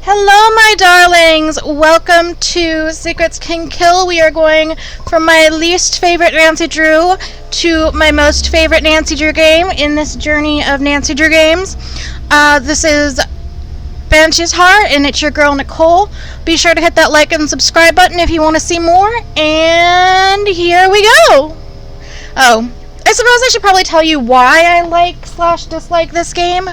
Hello, my darlings! Welcome to Secrets Can Kill. We are going from my least favorite Nancy Drew to my most favorite Nancy Drew game in this journey of Nancy Drew games. This is Banshee's Heart, and it's your girl, Nichol. Be sure to hit that like and subscribe button if you want to see more, and here we go! Oh, I suppose I should probably tell you why I like/dislike this game.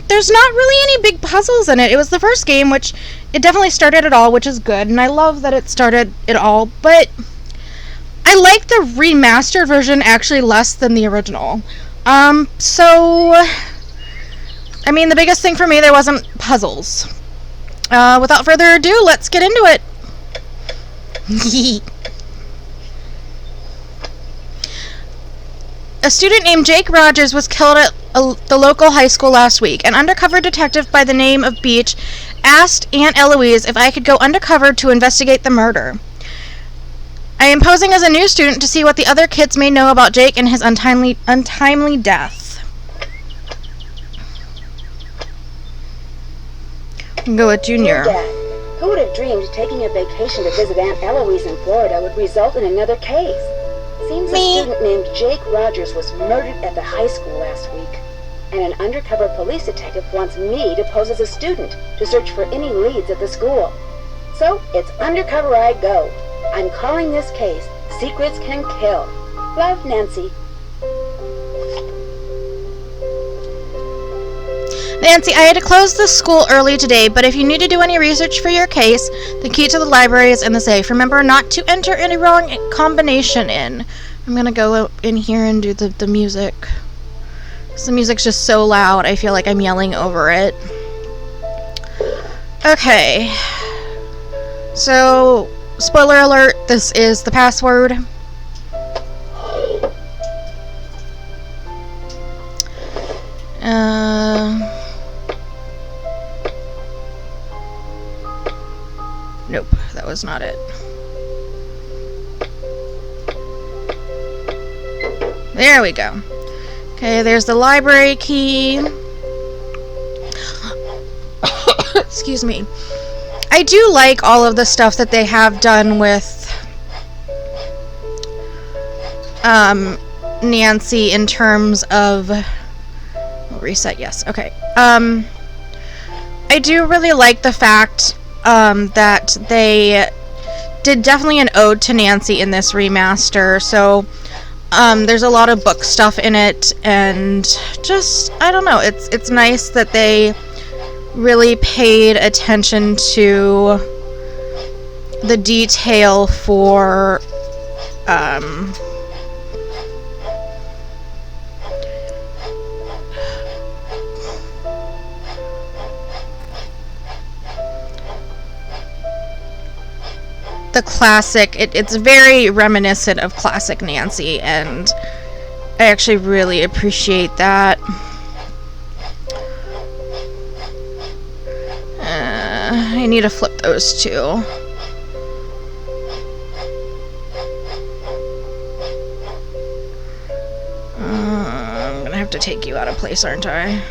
There's not really any big puzzles in it. It was the first game, which it definitely started it all, which is good, and I love that it started it all, but I like the remastered version actually less than the original. The biggest thing for me, there wasn't puzzles. Without further ado, let's get into it. A student named Jake Rogers was killed at the local high school last week. An undercover detective by the name of Beach asked Aunt Eloise if I could go undercover to investigate the murder. I am posing as a new student to see what the other kids may know about Jake and his untimely death. We can go with Junior. Dear Dad, who would have dreamed taking a vacation to visit Aunt Eloise in Florida would result in another case? Seems a student named Jake Rogers was murdered at the high school last week, and an undercover police detective wants me to pose as a student to search for any leads at the school. So, it's undercover I go. I'm calling this case Secrets Can Kill. Love, Nancy. Nancy, I had to close the school early today, but if you need to do any research for your case, the key to the library is in the safe. Remember not to enter any wrong combination in. I'm going to go in here and do the music. Because the music's just so loud, I feel like I'm yelling over it. Okay. So, spoiler alert, this is the password. Nope, that was not it. There we go. Okay, there's the library key. Excuse me. I do like all of the stuff that they have done with Nancy in terms of... reset, yes, okay. I do really like the fact that they did definitely an ode to Nancy in this remaster, so there's a lot of book stuff in it, and just, I don't know, it's nice that they really paid attention to the detail for the classic. It's very reminiscent of classic Nancy, and I actually really appreciate that. I need to flip those two. I'm gonna have to take you out of place, aren't I?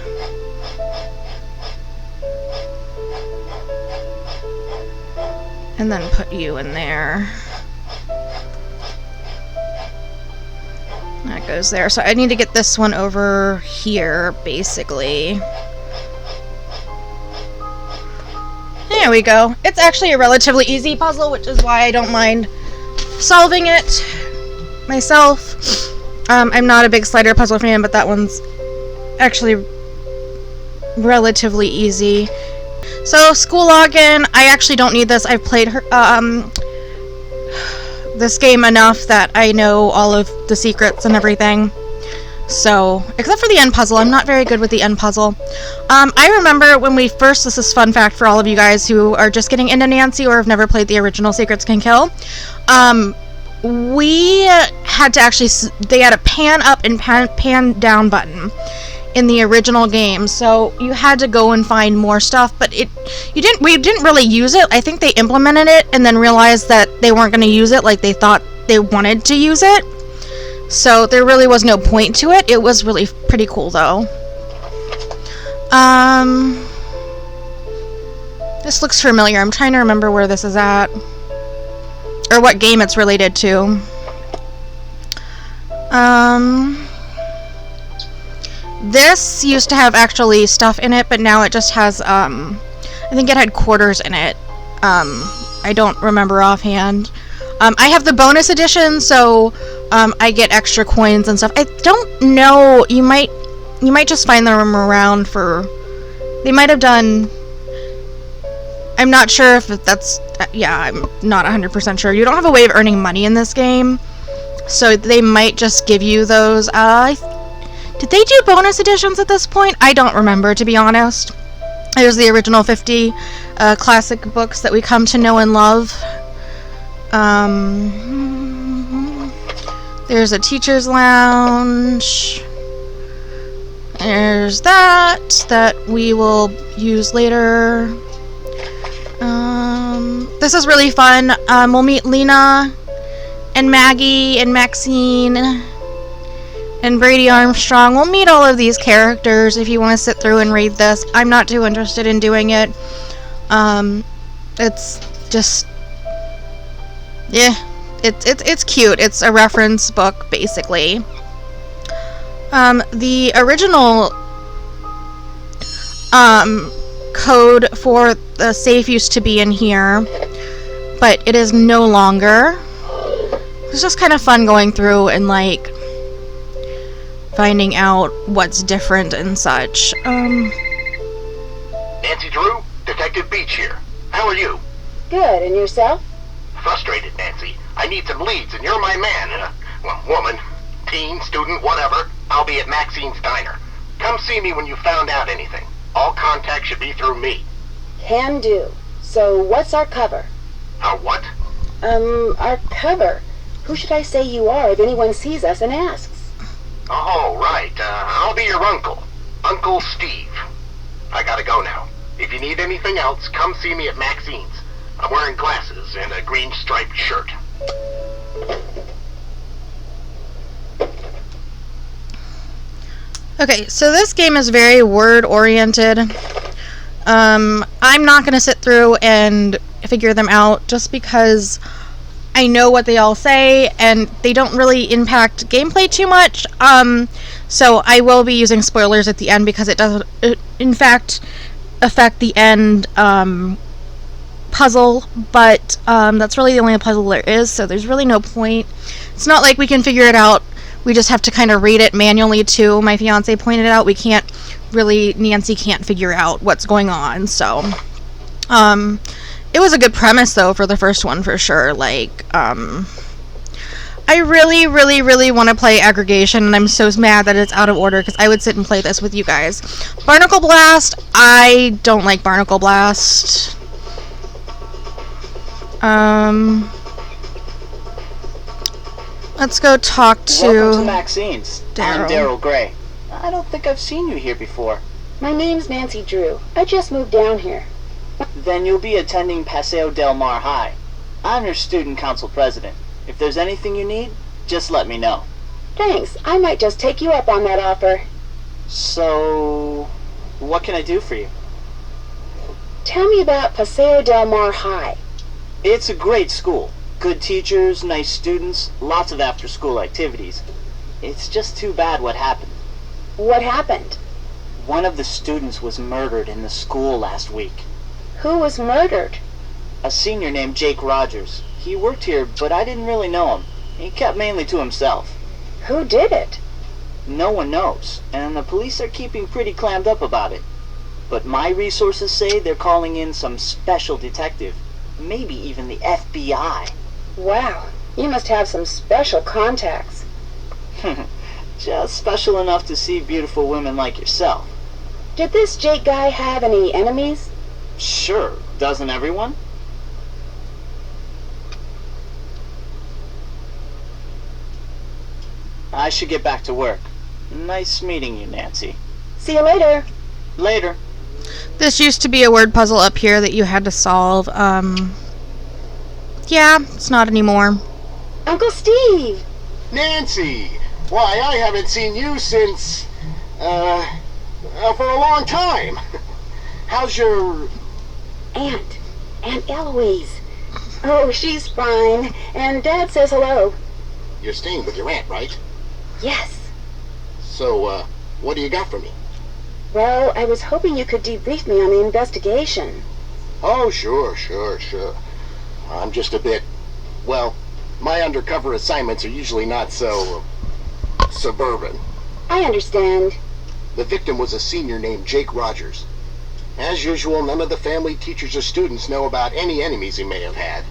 And then put you in there. That goes there. So I need to get this one over here, basically. There we go. It's actually a relatively easy puzzle, which is why I don't mind solving it myself. I'm not a big slider puzzle fan, but that one's actually relatively easy. So, school login, I actually don't need this. I've played this game enough that I know all of the secrets and everything. So, except for the end puzzle, I'm not very good with the end puzzle. I remember when we first, this is fun fact for all of you guys who are just getting into Nancy or have never played the original Secrets Can Kill. We had to actually, they had a pan up and pan down button in the original game, so you had to go and find more stuff, but we didn't really use it. I think they implemented it and then realized that they weren't going to use it like they thought they wanted to use it, so there really was no point to it. It was really pretty cool though. This looks familiar. I'm trying to remember where this is at. Or what game it's related to. This used to have actually stuff in it, but now it just has, I think it had quarters in it. I don't remember offhand. I have the bonus edition, so I get extra coins and stuff. I don't know. You might just find them around for. They might have done. I'm not sure if that's. Yeah, I'm not 100% sure. You don't have a way of earning money in this game, so they might just give you those. Did they do bonus editions at this point? I don't remember, to be honest. There's the original 50 classic books that we come to know and love. There's a teacher's lounge. There's that we will use later. This is really fun. We'll meet Lena and Maggie and Maxine and Brady Armstrong. We'll meet all of these characters if you want to sit through and read this. I'm not too interested in doing it. It's just, yeah, it's cute. It's a reference book, basically. The original code for the safe used to be in here, but it is no longer. It's just kind of fun going through and like finding out what's different and such. Nancy Drew, Detective Beach here. How are you? Good, and yourself? Frustrated, Nancy. I need some leads, and you're my man. Woman, teen, student, whatever. I'll be at Maxine's Diner. Come see me when you found out anything. All contact should be through me. Can do. So what's our cover? Our what? Our cover. Who should I say you are if anyone sees us and asks? Oh, right. I'll be your uncle. Uncle Steve. I gotta go now. If you need anything else, come see me at Maxine's. I'm wearing glasses and a green striped shirt. Okay, so this game is very word-oriented. I'm not going to sit through and figure them out just because I know what they all say and they don't really impact gameplay too much. So I will be using spoilers at the end because it does, in fact, affect the end puzzle, but that's really the only puzzle there is, so there's really no point. It's not like we can figure it out. We just have to kind of read it manually too. My fiance pointed out Nancy can't figure out what's going on, so it was a good premise though for the first one for sure. Like I really want to play Aggregation, and I'm so mad that it's out of order because I would sit and play this with you guys. Barnacle Blast, I don't like Barnacle Blast. Let's go talk to Welcome to Maxine's. Daryl. I'm Daryl Gray. I don't think I've seen you here before. My name's Nancy Drew. I just moved down here. Then you'll be attending Paseo Del Mar High. I'm your student council president. If there's anything you need, just let me know. Thanks. I might just take you up on that offer. So, what can I do for you? Tell me about Paseo Del Mar High. It's a great school. Good teachers, nice students, lots of after-school activities. It's just too bad what happened. What happened? One of the students was murdered in the school last week. Who was murdered? A senior named Jake Rogers. He worked here, but I didn't really know him. He kept mainly to himself. Who did it? No one knows, and the police are keeping pretty clammed up about it. But my resources say they're calling in some special detective, maybe even the FBI. Wow, you must have some special contacts. Just special enough to see beautiful women like yourself. Did this Jake guy have any enemies? Sure, doesn't everyone? I should get back to work. Nice meeting you, Nancy. See you later. Later. This used to be a word puzzle up here that you had to solve. Yeah, it's not anymore. Uncle Steve! Nancy! Why, I haven't seen you since, for a long time. How's your aunt, Aunt Eloise. Oh, she's fine, and Dad says hello. You're staying with your aunt, right? Yes. So, what do you got for me? Well, I was hoping you could debrief me on the investigation. Oh, sure. I'm just a bit... Well, my undercover assignments are usually not so... suburban. I understand. The victim was a senior named Jake Rogers. As usual, none of the family, teachers, or students know about any enemies he may have had.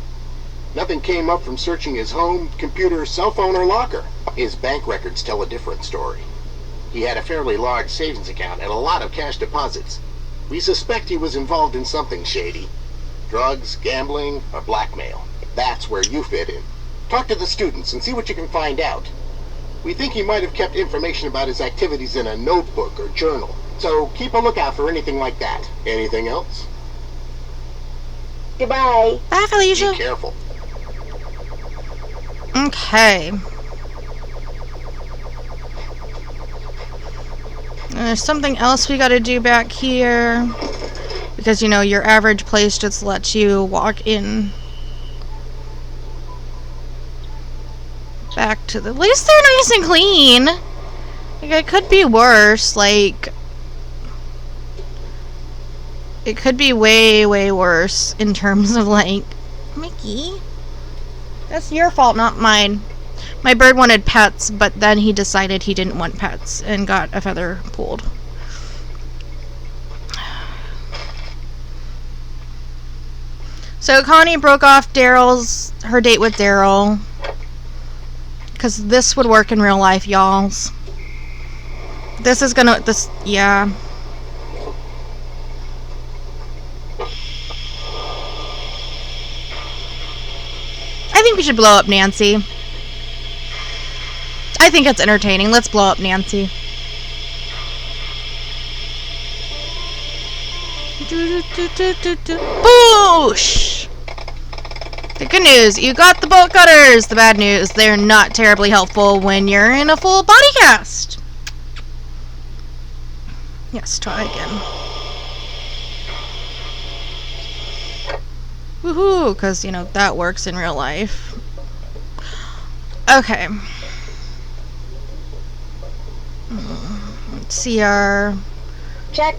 Nothing came up from searching his home, computer, cell phone, or locker. His bank records tell a different story. He had a fairly large savings account and a lot of cash deposits. We suspect he was involved in something shady. Drugs, gambling, or blackmail. That's where you fit in. Talk to the students and see what you can find out. We think he might have kept information about his activities in a notebook or journal. So keep a lookout for anything like that. Anything else? Goodbye. Bye, Felicia. Be careful. Okay. And there's something else we gotta do back here. Because, you know, your average place just lets you walk in. Back to the... At least they're nice and clean. Like, it could be worse. Like... It could be way, way worse in terms of, like... Mickey? That's your fault, not mine. My bird wanted pets, but then he decided he didn't want pets and got a feather pulled. So Connie broke off her date with Daryl. Because this would work in real life, y'alls. Yeah. I think we should blow up Nancy. I think it's entertaining. Let's blow up Nancy. Boosh! The good news, you got the bolt cutters. The bad news, they're not terribly helpful when you're in a full body cast. Yes, try again. Woohoo, because, you know, that works in real life. Okay. Let's see our... Check.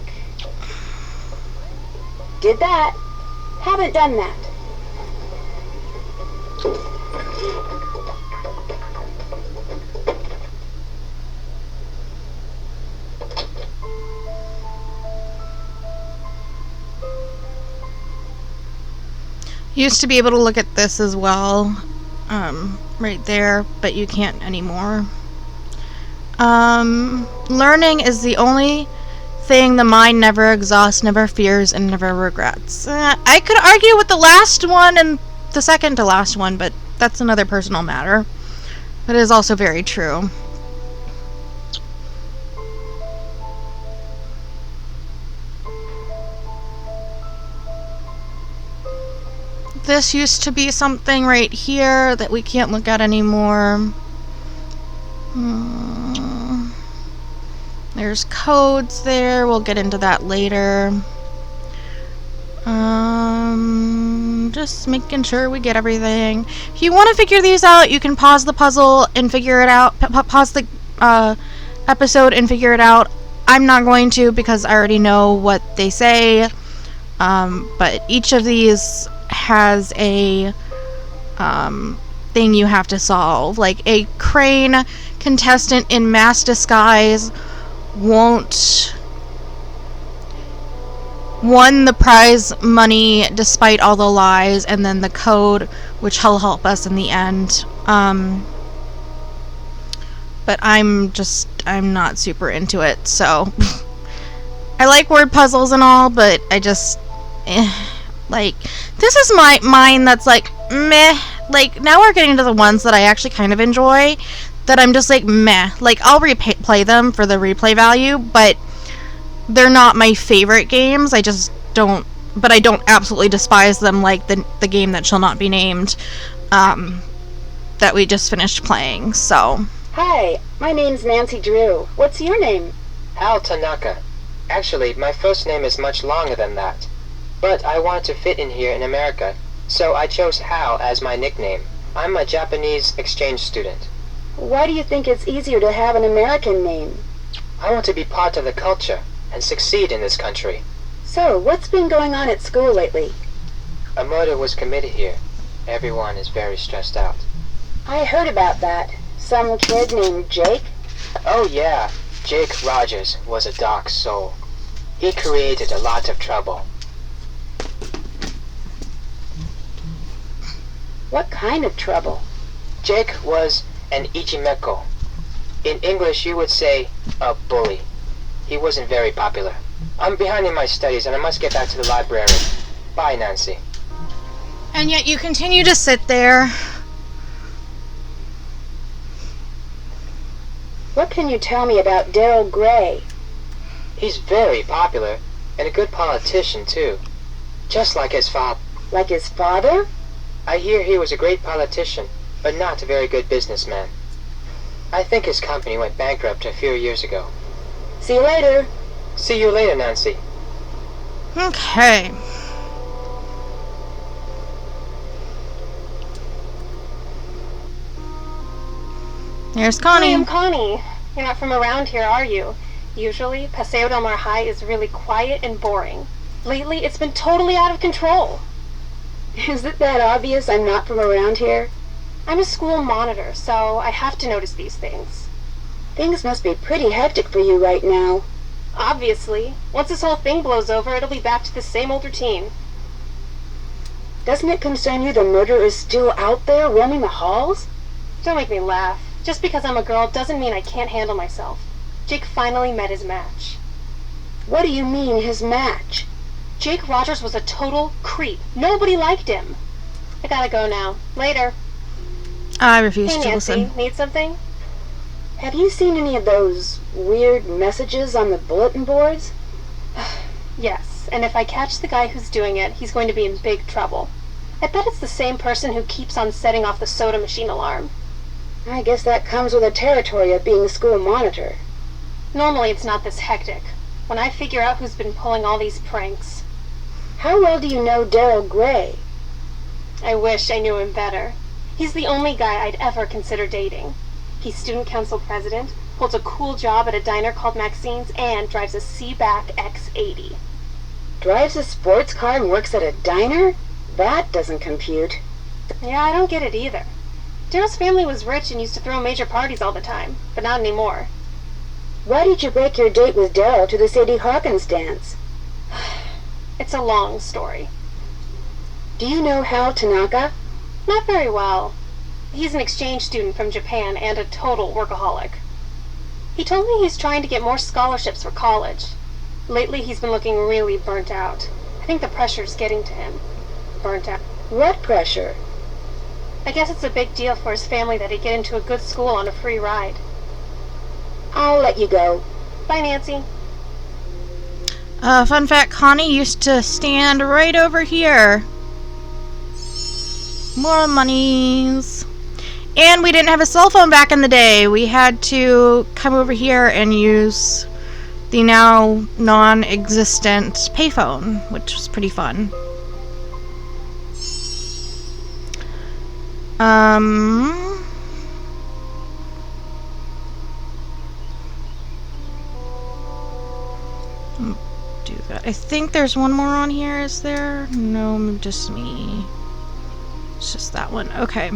Did that. Haven't done that. Used to be able to look at this as well, right there, but you can't anymore. Learning is the only thing the mind never exhausts, never fears, and never regrets. I could argue with the last one and the second to last one, but that's another personal matter. But it is also very true. This used to be something right here that we can't look at anymore. There's codes there. We'll get into that later. Just making sure we get everything. If you want to figure these out, you can pause the puzzle and figure it out. Pause the episode and figure it out. I'm not going to because I already know what they say. But each of these has a thing you have to solve. Like a crane contestant in mass disguise won the prize money despite all the lies, and then the code, which will help us in the end. But I'm not super into it, so I like word puzzles and all, but I just like, this is my mind that's like meh. Like, now we're getting to the ones that I actually kind of enjoy, that I'm just like meh. Like, I'll replay them for the replay value, but they're not my favorite games. I just don't, but I don't absolutely despise them, like the game that shall not be named, that we just finished playing. So Hi, my name's Nancy Drew. What's your name? Hal Tanaka. Actually, my first name is much longer than that. But I wanted to fit in here in America, so I chose Hal as my nickname. I'm a Japanese exchange student. Why do you think it's easier to have an American name? I want to be part of the culture and succeed in this country. So, what's been going on at school lately? A murder was committed here. Everyone is very stressed out. I heard about that. Some kid named Jake? Oh yeah, Jake Rogers was a dark soul. He created a lot of trouble. What kind of trouble? Jake was an ichimeko. In English you would say a bully. He wasn't very popular. I'm behind in my studies and I must get back to the library. Bye, Nancy. And yet you continue to sit there. What can you tell me about Daryl Gray? He's very popular and a good politician too. Just like his father. Like his father? I hear he was a great politician, but not a very good businessman. I think his company went bankrupt a few years ago. See you later. See you later, Nancy. Okay. There's Connie. Hi, I'm Connie. You're not from around here, are you? Usually, Paseo del Mar High is really quiet and boring. Lately, it's been totally out of control. Is it that obvious I'm not from around here? I'm a school monitor, so I have to notice these things. Things must be pretty hectic for you right now. Obviously. Once this whole thing blows over, it'll be back to the same old routine. Doesn't it concern you the murderer is still out there roaming the halls? Don't make me laugh. Just because I'm a girl doesn't mean I can't handle myself. Jake finally met his match. What do you mean, his match? Jake Rogers was a total creep. Nobody liked him. I gotta go now. Later. I refuse Hey, to Nancy, listen. need something? Have you seen any of those weird messages on the bulletin boards? Yes, and if I catch the guy who's doing it, he's going to be in big trouble. I bet it's the same person who keeps on setting off the soda machine alarm. I guess that comes with the territory of being a school monitor. Normally it's not this hectic. When I figure out who's been pulling all these pranks. How well do you know Daryl Gray? I wish I knew him better. He's the only guy I'd ever consider dating. He's student council president, holds a cool job at a diner called Maxine's, and drives a Seaback X80. Drives a sports car and works at a diner? That doesn't compute. Yeah, I don't get it either. Daryl's family was rich and used to throw major parties all the time, but not anymore. Why did you break your date with Daryl to the Sadie Hawkins dance? It's a long story. Do you know Hal Tanaka? Not very well. He's an exchange student from Japan and a total workaholic. He told me he's trying to get more scholarships for college. Lately he's been looking really burnt out. I think the pressure's getting to him. Burnt out. What pressure? I guess it's a big deal for his family that he get into a good school on a free ride. I'll let you go. Bye, Nancy. Fun fact, Connie used to stand right over here. More monies. And we didn't have a cell phone back in the day. We had to come over here and use the now non-existent payphone, which was pretty fun. Do that. I think there's one more on here, is there? No, just me. It's just that one. Okay.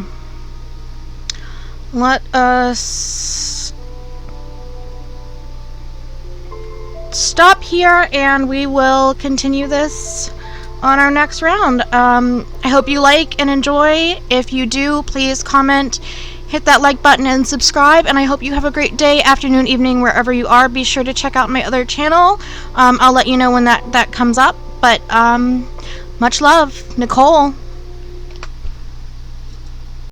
Let us stop here and we will continue this on our next round. I hope you like and enjoy. If you do, please comment, hit that like button and subscribe, and I hope you have a great day, afternoon, evening, wherever you are. Be sure to check out my other channel. I'll let you know when that comes up, but much love. Nichol.